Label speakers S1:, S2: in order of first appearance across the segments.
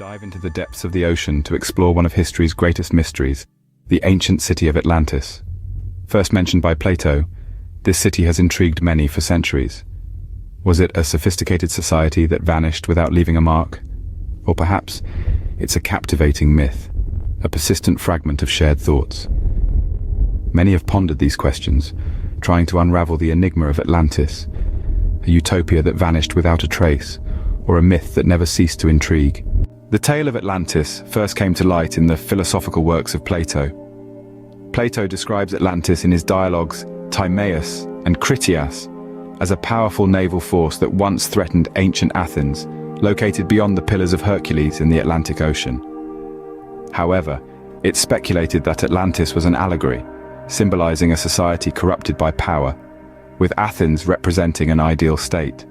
S1: Dive into the depths of the ocean to explore one of history's greatest mysteries, the ancient city of Atlantis. First mentioned by Plato, this city has intrigued many for centuries. Was it a sophisticated society that vanished without leaving a mark? Or perhaps it's a captivating myth, a persistent fragment of shared thoughts. Many have pondered these questions, trying to unravel the enigma of Atlantis, a utopia that vanished without a trace, or a myth that never ceased to intrigue. The tale of Atlantis first came to light in the philosophical works of Plato. Plato describes Atlantis in his dialogues Timaeus and Critias as a powerful naval force that once threatened ancient Athens, located beyond the Pillars of Hercules in the Atlantic Ocean. However, it's speculated that Atlantis was an allegory, symbolizing a society corrupted by power, with Athens representing an ideal state.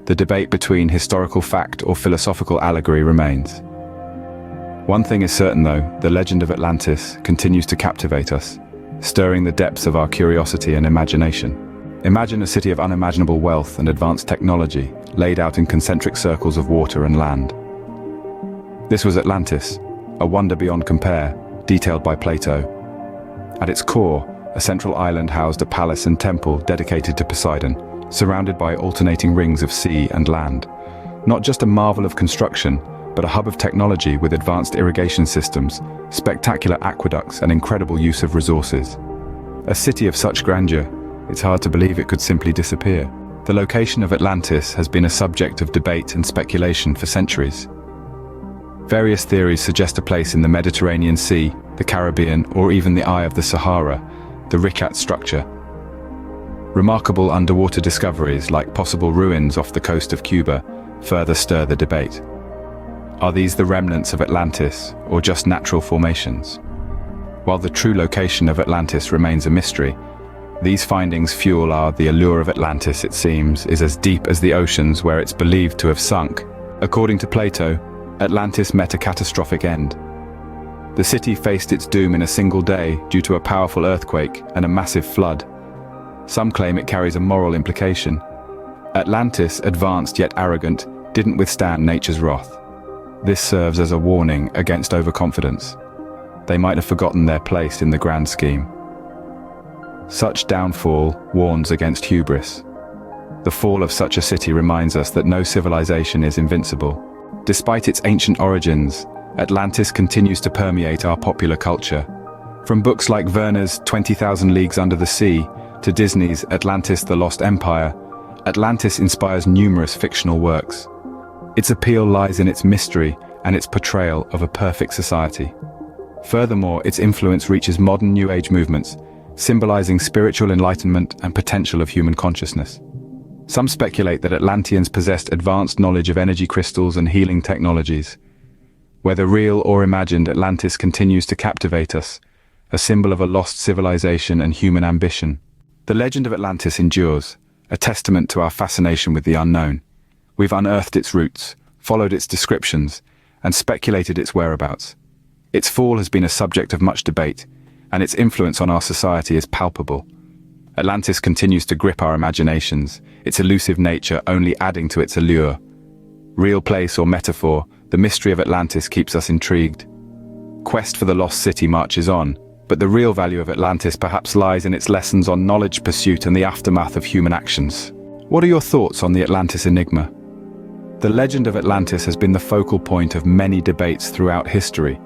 S1: The debate between historical fact or philosophical allegory remains. One thing is certain though, the legend of Atlantis continues to captivate us, stirring the depths of our curiosity and imagination. Imagine a city of unimaginable wealth and advanced technology, laid out in concentric circles of water and land. This was Atlantis, a wonder beyond compare, detailed by Plato. At its core, a central island housed a palace and temple dedicated to Poseidon, surrounded by alternating rings of sea and land. Not just a marvel of construction, but a hub of technology with advanced irrigation systems, spectacular aqueducts, and incredible use of resources. A city of such grandeur, it's hard to believe it could simply disappear. The location of Atlantis has been a subject of debate and speculation for centuries. Various theories suggest a place in the Mediterranean Sea, the Caribbean, or even the Eye of the Sahara, the Richat structure. Remarkable underwater discoveries, like possible ruins off the coast of Cuba, further stir the debate. Are these the remnants of Atlantis, or just natural formations? While the true location of Atlantis remains a mystery, these findings fuel the allure of Atlantis, it seems, is as deep as the oceans where it's believed to have sunk. According to Plato, Atlantis met a catastrophic end. The city faced its doom in a single day due to a powerful earthquake and a massive flood. Some claim it carries a moral implication. Atlantis, advanced yet arrogant, didn't withstand nature's wrath. This serves as a warning against overconfidence. They might have forgotten their place in the grand scheme. Such downfall warns against hubris. The fall of such a city reminds us that no civilization is invincible. Despite its ancient origins, Atlantis continues to permeate our popular culture. From books like Verner's 20,000 Leagues Under the Sea to Disney's Atlantis: The Lost Empire, Atlantis inspires numerous fictional works. Its appeal lies in its mystery and its portrayal of a perfect society. Furthermore, its influence reaches modern New Age movements, symbolizing spiritual enlightenment and potential of human consciousness. Some speculate that Atlanteans possessed advanced knowledge of energy crystals and healing technologies. Whether real or imagined, Atlantis continues to captivate us, a symbol of a lost civilization and human ambition. The legend of Atlantis endures, a testament to our fascination with the unknown. We've unearthed its roots, followed its descriptions, and speculated its whereabouts. Its fall has been a subject of much debate, and its influence on our society is palpable. Atlantis continues to grip our imaginations, its elusive nature only adding to its allure. Real place or metaphor, the mystery of Atlantis keeps us intrigued. Quest for the lost city marches on, but the real value of Atlantis perhaps lies in its lessons on knowledge pursuit and the aftermath of human actions. What are your thoughts on the Atlantis enigma? The legend of Atlantis has been the focal point of many debates throughout history.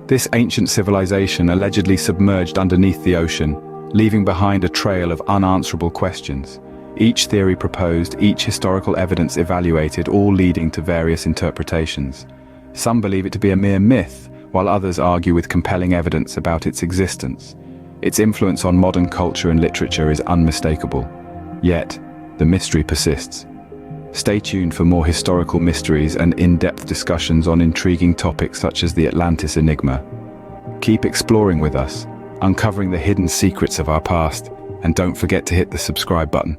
S1: This ancient civilization allegedly submerged underneath the ocean, leaving behind a trail of unanswerable questions. Each theory proposed, each historical evidence evaluated, all leading to various interpretations. Some believe it to be a mere myth, while others argue with compelling evidence about its existence. Its influence on modern culture and literature is unmistakable. Yet, the mystery persists. Stay tuned for more historical mysteries and in-depth discussions on intriguing topics such as the Atlantis enigma. Keep exploring with us, uncovering the hidden secrets of our past, and don't forget to hit the subscribe button.